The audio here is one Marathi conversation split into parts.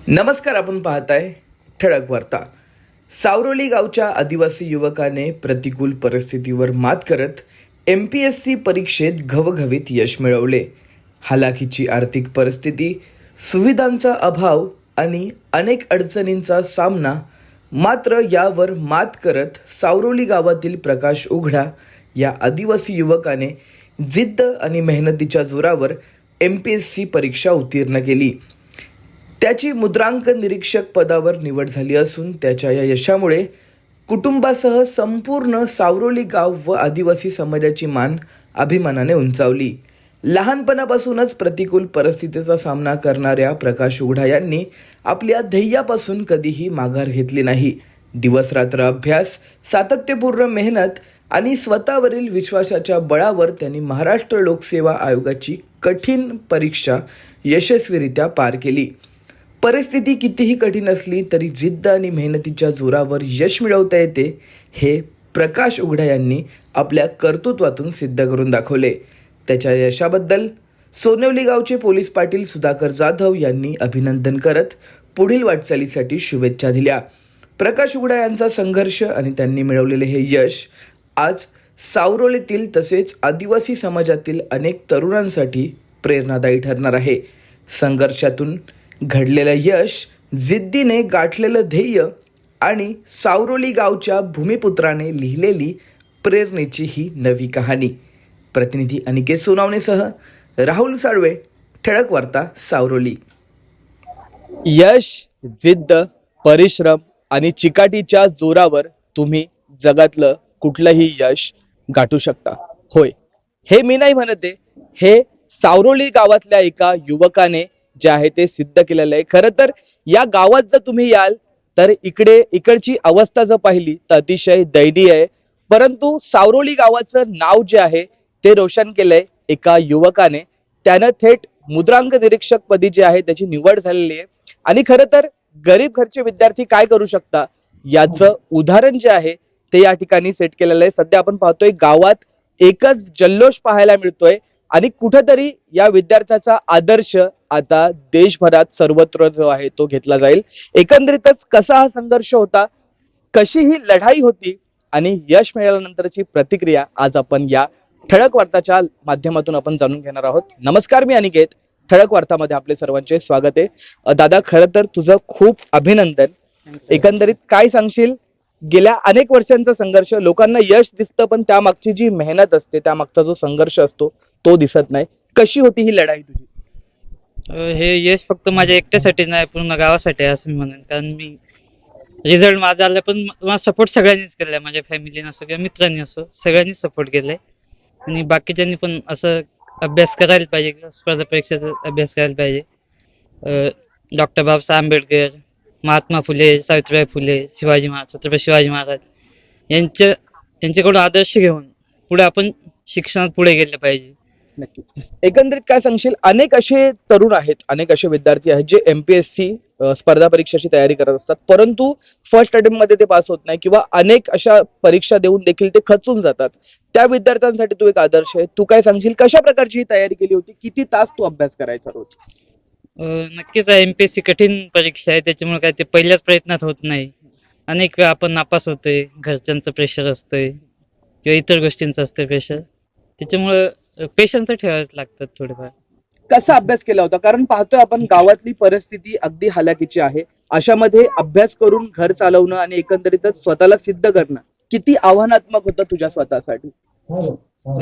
नमस्कार. आपण पाहताय ठळक वार्ता. सावरोली गावच्या आदिवासी युवकाने प्रतिकूल परिस्थितीवर मात करत MPSC परीक्षेत घवघवीत यश मिळवले. हालाखीची आर्थिक परिस्थिती, सुविधांचा अभाव आणि अनेक अडचणींचा सामना, मात्र यावर मात करत सावरोली गावातील प्रकाश उघडा या आदिवासी युवकाने जिद्द आणि मेहनतीच्या जोरावर MPSC परीक्षा उत्तीर्ण केली. त्याची मुद्रांक निरीक्षक पदावर निवड झाली असून त्याच्या या यशामुळे कुटुंबासह संपूर्ण सावरोली गाव व आदिवासी समाजाची मान अभिमानाने उंचावली. लहानपणापासूनच प्रतिकूल परिस्थितीचा सामना करणाऱ्या प्रकाश उघडा यांनी आपल्या ध्येयापासून कधीही माघार घेतली नाही. दिवसरात्र अभ्यास, सातत्यपूर्ण मेहनत आणि स्वतःवरील विश्वासाच्या बळावर त्यांनी महाराष्ट्र लोकसेवा आयोगाची कठीण परीक्षा यशस्वीरित्या पार केली. परिस्थिती कितीही कठीण असली तरी जिद्द आणि मेहनतीच्या जोरावर यश मिळवता येते, हे प्रकाश उघडा यांनी आपल्या कर्तृत्वातून सिद्ध करून दाखवले. त्याच्या यशाबद्दल सोनवली गावचे पोलीस पाटील सुधाकर जाधव यांनी अभिनंदन करत पुढील वाटचालीसाठी शुभेच्छा दिल्या. प्रकाश उघडा यांचा संघर्ष आणि त्यांनी मिळवलेले हे यश आज सावरोलीतील तसेच आदिवासी समाजातील अनेक तरुणांसाठी प्रेरणादायी ठरणार आहे. संघर्षातून घडलेलं यश, जिद्दीने गाठलेलं ध्येय आणि सावरोली गावच्या भूमिपुत्राने लिहिलेली प्रेरणेची ही नवी कहाणी. प्रतिनिधी अनिकेत सोनावणेसह राहुल साळवे, ठळक वार्ता, सावरोली. यश, जिद्द, परिश्रम आणि चिकाटीच्या जोरावर तुम्ही जगातलं कुठलंही यश गाठू शकता. होय, हे मी नाही म्हणते, हे सावरोली गावातल्या एका युवकाने जे आहे ते सिद्ध केलेलं आहे. खरं तर या गावात जर तुम्ही याल तर इकडची अवस्था जर पाहिली तर अतिशय दयनीय आहे. परंतु सावरोली गावाचं नाव जे आहे ते रोशन केलंय एका युवकाने. त्यानं थेट मुद्रांक निरीक्षक पदी जे आहे त्याची निवड झालेली आहे. आणि खरं तर गरीब घरचे विद्यार्थी काय करू शकता याचं उदाहरण जे आहे ते या ठिकाणी सेट केलेलं आहे. सध्या आपण पाहतोय गावात एकच जल्लोष पाहायला मिळतोय आणि कुठेतरी या विद्यार्थ्याचा आदर्श आता देशभरात सर्वत्र जो आहे तो घेतला जाईल. एकंदरीतच कसा हा संघर्ष होता, कशी ही लढाई होती आणि यश मिळाल्यानंतरची प्रतिक्रिया आज आपण या ठळक वार्ताच्या माध्यमातून आपण जाणून घेणार आहोत. नमस्कार, मी अनिकेत. ठळक वार्तामध्ये आपले सर्वांचे स्वागत आहे. दादा, खरं तर तुझं खूप अभिनंदन. एकंदरीत काय सांगशील? गेल्या अनेक वर्षांचा संघर्ष, लोकांना यश दिसतं पण त्यामागची जी मेहनत असते, त्यामागचा जो संघर्ष असतो तो दिसत नाही. कशी होती ही लढाई तुझी? हे यश फक्त माझ्या एकट्यासाठीच नाही, पूर्ण गावासाठी आहे असं मी म्हणेन. कारण मी रिझल्ट माझा आला पण माझा सपोर्ट सगळ्यांनीच केलाय. माझ्या फॅमिलीने असो किंवा मित्रांनी असो, सगळ्यांनीच सपोर्ट केलाय. आणि बाकीच्यांनी पण असं अभ्यास करायला पाहिजे, स्पर्धा परीक्षेचा अभ्यास करायला पाहिजे. डॉक्टर बाबासाहेब आंबेडकर, महात्मा फुले, सावित्रीबाई फुले, शिवाजी महाराज, छत्रपती शिवाजी महाराज यांच्याकडून आदर्श घेऊन पुढे आपण शिक्षणात पुढे गेले पाहिजे. नक्कीच. एकंदरीत काय सांगशील? अनेक असे तरुण आहेत, अनेक असे विद्यार्थी आहेत जे MPSC स्पर्धा परीक्षेची तयारी करत असतात, परंतु फर्स्ट अटेम्प्ट मध्ये ते पास होत नाही किंवा अनेक अशा परीक्षा देऊन देखील ते खचून जातात. त्या विद्यार्थ्यांसाठी तू एक आदर्श आहे. तू काय सांगशील, कशा प्रकारची ही तयारी केली होती? किती तास तू अभ्यास करायचा रोज? नक्कीच MPSC कठीण परीक्षा आहे, त्याच्यामुळे काय ते पहिल्याच प्रयत्नात होत नाही. अनेक वेळा आपण नापास होतोय, घरच्यांचं प्रेशर असतंय किंवा इतर गोष्टींचं असतंय प्रेशर. त्याच्यामुळे पेशन्स तर ठेवावेच लागतात थोडेफार. कसा अभ्यास केला होता? कारण पाहतोय आपण गावातली परिस्थिती अगदी हालाकीची आहे. अशामध्ये अभ्यास करून घर चालवणं आणि एकंदरीतच स्वतःला सिद्ध करणं किती आव्हानात्मक होतं तुझ्या स्वतःसाठी?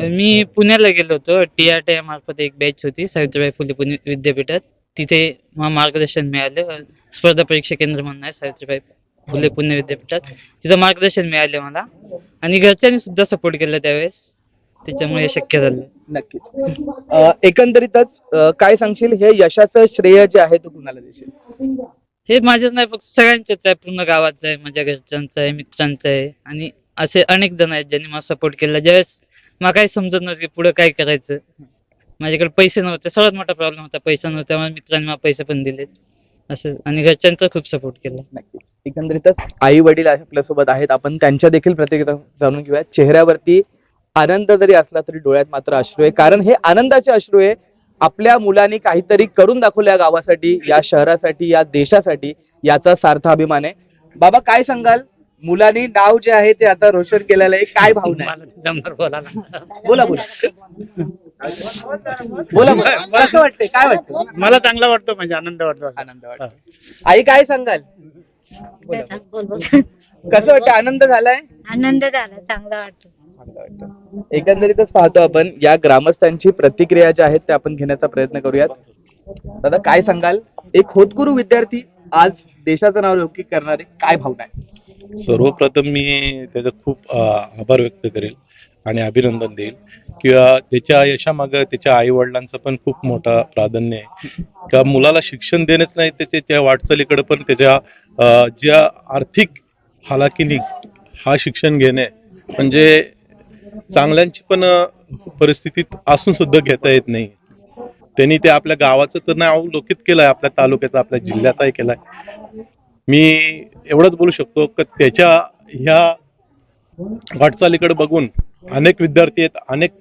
मी पुण्याला गेलो होतो. TRTI मार्फत एक बॅच होती सावित्रीबाई फुले पुणे विद्यापीठात. तिथे मला मार्गदर्शन मिळालं. स्पर्धा परीक्षा केंद्र म्हणून आहे सावित्रीबाई फुले पुणे विद्यापीठात. तिथं मार्गदर्शन मिळाले मला आणि घरच्यांनी सुद्धा सपोर्ट केला त्यावेळेस. त्याच्यामुळे हे शक्य झालं. नक्कीच. एकंदरीतच काय सांगशील, हे यशाचं श्रेय जे आहे तो कुणाला देशील? हे माझ्याच नाही, फक्त सगळ्यांचेच आहे. पूर्ण गावाचं आहे, माझ्या घरच्यांचं आहे, मित्रांचं आहे आणि असे अनेक जण आहेत ज्यांनी मला सपोर्ट केला. ज्यावेळेस मला काही समजत नव्हतं की पुढे काय करायचं, माझ्याकडे पैसे नव्हते. सर्वात मोठा प्रॉब्लेम होता, पैसा नव्हता. त्यामुळे मित्रांनी मला पैसे पण दिले असं, आणि घरच्यांचा खूप सपोर्ट केला. नक्कीच. एकंदरीतच आई वडील आपल्यासोबत आहेत, आपण त्यांच्या देखील प्रतिक्रिया जाणून घेऊया. चेहऱ्यावरती आनंद जरी असला तरी डोळ्यात मात्र अश्रू आहे, कारण हे आनंदाचे अश्रू आहे. आपल्या मुलांनी काहीतरी करून दाखवलं या गावासाठी, या शहरासाठी, या देशासाठी, याचा सार्थ अभिमान आहे. बाबा काय सांगाल, मुलांनी नाव जे आहे ते आता रोशन केलेलं आहे, काय भावना आहे? बोला बोला बोला बोला कसं वाटतंय, काय वाटतं? मला चांगलं वाटतं, म्हणजे आनंद वाटतो. आनंद वाटतो. आई काय सांगाल, कसं वाटतं, आनंद झालाय? आनंद झाला, चांगला वाटतो. चांगलं वाटतं. एकंदरीतच पाहतो आपण या ग्रामस्थांची प्रतिक्रिया ज्या आहेत त्या आपण घेण्याचा प्रयत्न करूयात. दादा काय सांगाल, एक होतकरू विद्यार्थी आज देशाचं नाव लौकिक करणारे, काय भावना आहे? सर्वप्रथम मी त्याचा खूप आभार व्यक्त करेल आणि अभिनंदन देईल किंवा त्याच्या यशामागे त्याच्या आई वडिलांचं पण खूप मोठा प्राधान्य आहे. का मुलाला शिक्षण देणंच नाही, त्याच्या वाटचालीकडे पण त्याच्या ज्या आर्थिक हालाकीनी हा शिक्षण घेणे म्हणजे चांगल्यांची पण परिस्थितीत असून सुद्धा घेता येत नाही. त्यांनी ते आपल्या गावाचं तर नाव लौकिक केलंय, आपल्या तालुक्याचं, आपल्या जिल्ह्याचाही केलाय. मी एवढंच बोलू शकतो की त्याच्या ह्या वाटचालीकडे बघून अनेक विद्यार्थी आहेत, अनेक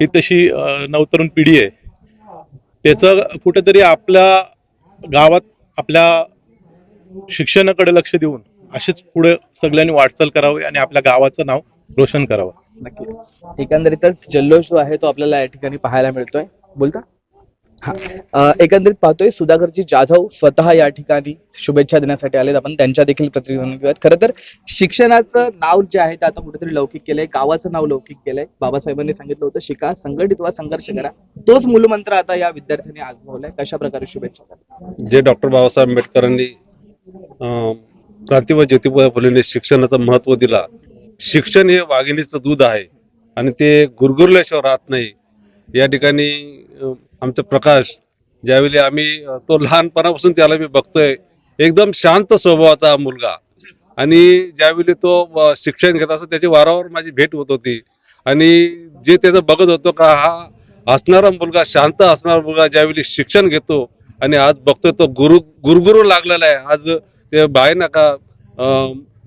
ही तशी नवतरुण पिढी आहे, त्याचं कुठेतरी आपल्या गावात आपल्या शिक्षणाकडे लक्ष देऊन अशीच पुढे सगळ्यांनी वाटचाल करावी आणि आपल्या गावाचं नाव रोशन करावं. नक्की. एकंदरीतच जल्लोष जो आहे तो आपल्याला या ठिकाणी पाहायला मिळतोय. बोलता हा एकंदरीत पाहतोय सुधाकरजी जाधव स्वतः या ठिकाणी शुभेच्छा देण्यासाठी आलेत. आपण त्यांच्या देखील प्रतिक्रिया घेऊयात. खरं तर शिक्षणाचं नाव जे आहे ते आता कुठेतरी लौकिक केलंय, गावाचं नाव लौकिक केलंय. बाबासाहेबांनी सांगितलं होतं शिका, संघटित व्हा, संघर्ष करा. तोच मूलमंत्र आता या विद्यार्थ्यांनी आजमावलाय. कशा प्रकारे शुभेच्छा? जे डॉक्टर बाबासाहेब आंबेडकरांनी क्रांतीबा ज्योतिबा फुलेंनी शिक्षणाचं महत्व दिला. शिक्षण हे वाघिणीचं दूध आहे आणि ते गुरगुरल्याशिवाय राहत नाही. या ठिकाणी आमचा प्रकाश, ज्यावेळी आम्ही तो लहानपणापासून त्याला मी बघतोय, एकदम शांत स्वभावाचा मुलगा, आणि ज्यावेळी तो शिक्षण घेत असतो त्याची वारंवार माझी भेट होत होती आणि जे त्याचं बघत होतो का हा असणारा मुलगा, शांत असणारा मुलगा ज्यावेळी शिक्षण घेतो आणि आज बघतोय तो गुरुगुरू लागलेला आहे. आज ते बाहेर नका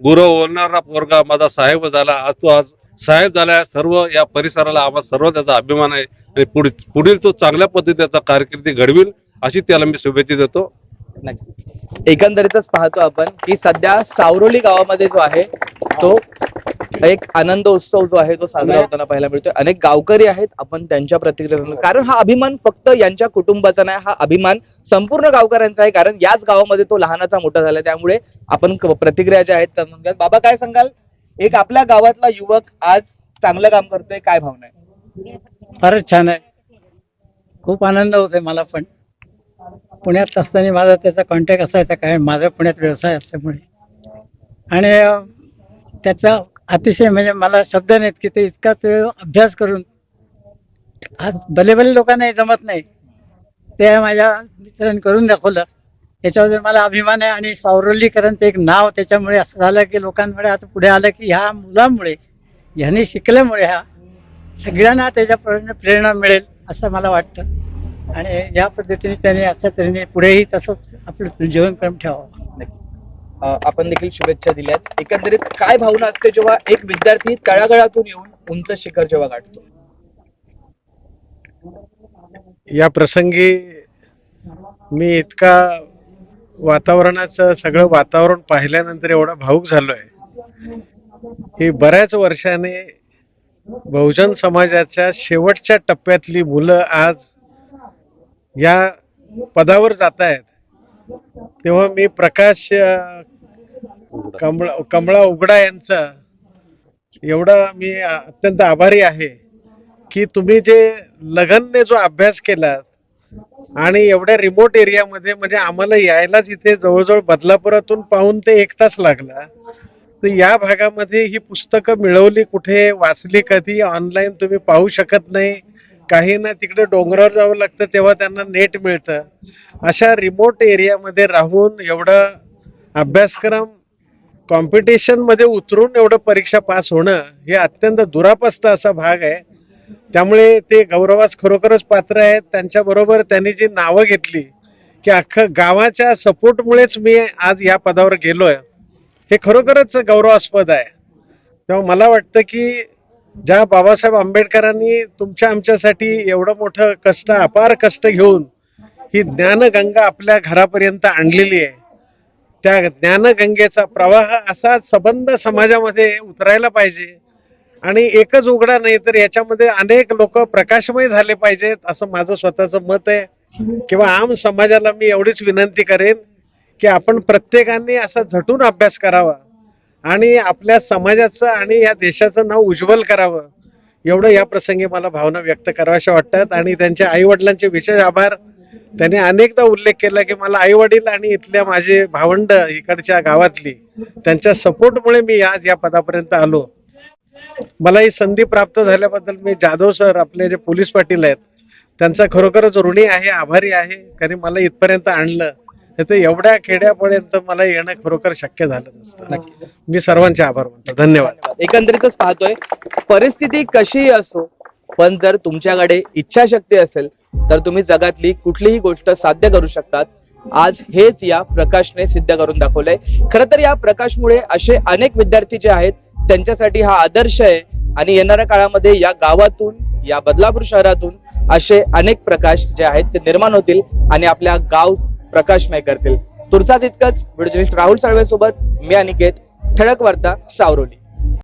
गुरु होणारा पोरगा माझा साहेब झाला, आज साहेब झाला. सर्व या परिसराला आम्हा सर्व त्याचा अभिमान आहे आणि पुढील तो चांगल्या पद्धतीचा कारकिर्दी घडविल अशी त्याला मी शुभेच्छा देतो. नक्की. एकंदरीतच पाहतो आपण की सध्या सावरोली गावामध्ये जो आहे तो एक आनंद उत्सव जो आहे तो साजरा होताना पाहायला मिळतोय. अनेक गावकरी आहेत, आपण त्यांच्या प्रतिक्रिया, कारण हा अभिमान फक्त यांच्या कुटुंबाचा नाही, हा अभिमान संपूर्ण गावकऱ्यांचा आहे. कारण याच गावामध्ये तो लहानाचा मोठा झाला. त्यामुळे आपण प्रतिक्रिया ज्या आहेत त्या. बाबा काय सांगाल, एक आपल्या गावातला युवक आज चांगलं काम करतोय, काय भावना आहे? फारच छान आहे, खूप आनंद होतोय मला पण. पुण्यात असताना माझा त्याचा कॉन्टॅक्ट असायचा, काय माझा पुण्यात व्यवसाय असल्यामुळे, आणि त्याचा अतिशय म्हणजे मला शब्द नाहीत की ते इतका ते अभ्यास करून आज भले लोकांनाही जमत नाही, ते माझ्या मित्रांनी करून दाखवलं. त्याच्याबद्दल मला अभिमान आहे. आणि सावरोलीकरांचं एक नाव त्याच्यामुळे असं झालं की लोकांमुळे आता पुढे आलं की ह्या मुलामुळे, ह्याने शिकल्यामुळे ह्या सगळ्यांना त्याच्या प्रेरणा मिळेल असं मला वाटतं. आणि या पद्धतीने त्याने अशा तऱ्हेने पुढेही तसंच आपलं जीवनक्रम ठेवावा. आपण देखील शुभेच्छा दिल्यात. एकंदरीत काय भावना असते जेव्हा एक विद्यार्थी तळागाळातून येऊन उंच शिखर जेव्हा गाठतो? या प्रसंगी मी इतका वातावरणाचं सगळं वातावरण पाहिल्यानंतर एवढा भावुक झालोय की बऱ्याच वर्षाने बहुजन समाजाच्या शेवटच्या टप्प्यातली मुलं आज या पदावर जात आहेत. तेव्हा मी प्रकाश कमळा उघडा यांचा एवढा मी अत्यंत आभारी आहे की तुम्ही जे लगनने जो अभ्यास केला आणि एवढ्या रिमोट एरियामध्ये, म्हणजे आम्हाला यायलाच इथे जवळजवळ बदलापुरातून पाहून ते 1 तास लागला, तर या भागामध्ये ही पुस्तकं मिळवली कुठे, वाचली कधी, ऑनलाईन तुम्ही पाहू शकत नाही. काही ना तिकडे डोंगरावर जावं लागतं तेव्हा त्यांना नेट मिळतं. अशा रिमोट एरियामध्ये राहून एवढा अभ्यासक्रम कॉम्पिटिशन मध्ये उतरून एवढं परीक्षा पास होणं हे अत्यंत दुरापस्त असा भाग आहे. त्यामुळे ते गौरवास खरोखरच पात्र आहेत. त्यांच्याबरोबर त्यांनी जी नावं घेतली की अख्खं गावाच्या सपोर्टमुळेच मी आज या पदावर गेलोय, हे खरोखरच गौरवास्पद आहे. तेव्हा मला वाटतं की ज्या बाबासाहेब आंबेडकरांनी तुमच्या आमच्यासाठी एवढं मोठं कष्ट, अपार कष्ट घेऊन ही ज्ञानगंगा आपल्या घरापर्यंत आणलेली आहे, त्या ज्ञानगंगेचा प्रवाह असा सबंध समाजामध्ये उतरायला पाहिजे आणि एकच उघडा नाही तर याच्यामध्ये अनेक लोक प्रकाशमय झाले पाहिजेत, असं माझं स्वतःचं मत आहे. किंवा आम समाजाला मी एवढीच विनंती करेन की आपण प्रत्येकाने असा झटून अभ्यास करावा आणि आपल्या समाजाचं आणि या देशाचं नाव उज्ज्वल करावं, एवढं या प्रसंगी मला भावना व्यक्त कराव्याशा वाटतात. आणि त्यांच्या आई वडिलांचे विशेष आभार. त्यांनी अनेकदा उल्लेख केला की मला आई वडील आणि इथल्या माझे भावंड इकडच्या गावातली त्यांच्या सपोर्टमुळे मी आज या पदापर्यंत आलो. मला ही संधी प्राप्त झाल्याबद्दल मी जाधव सर, आपले जे पोलीस पाटील आहेत, त्यांचा खरोखरच ऋणी आहे, आभारी आहे. कारण मला इथपर्यंत आणलं, तर एवढ्या खेड्यापर्यंत मला येणं खरोखर शक्य झालं नसतं. मी सर्वांचे आभार मानतो. धन्यवाद. एकंदरीतच पाहतोय, परिस्थिती कशीही असो, पण जर तुमच्याकडे इच्छाशक्ती असेल तर तुम्ही जगातली कुठलीही गोष्ट साध्य करू शकतात. आज हेच या प्रकाशने सिद्ध करून दाखवलंय. खरं तर या प्रकाशमुळे असे अनेक विद्यार्थी जे आहेत त्यांच्यासाठी हा आदर्श आहे आणि येणाऱ्या काळामध्ये या गावातून, या बदलापूर शहरातून असे अनेक प्रकाश जे आहेत ते निर्माण होतील आणि आपल्या गाव प्रकाशमय करतील. तुर्तास इतकंच. व्हिडिओ जर्नलिस्ट राहुल साळवे सोबत मी अनिकेत. ठळक वार्ता, सावरोली.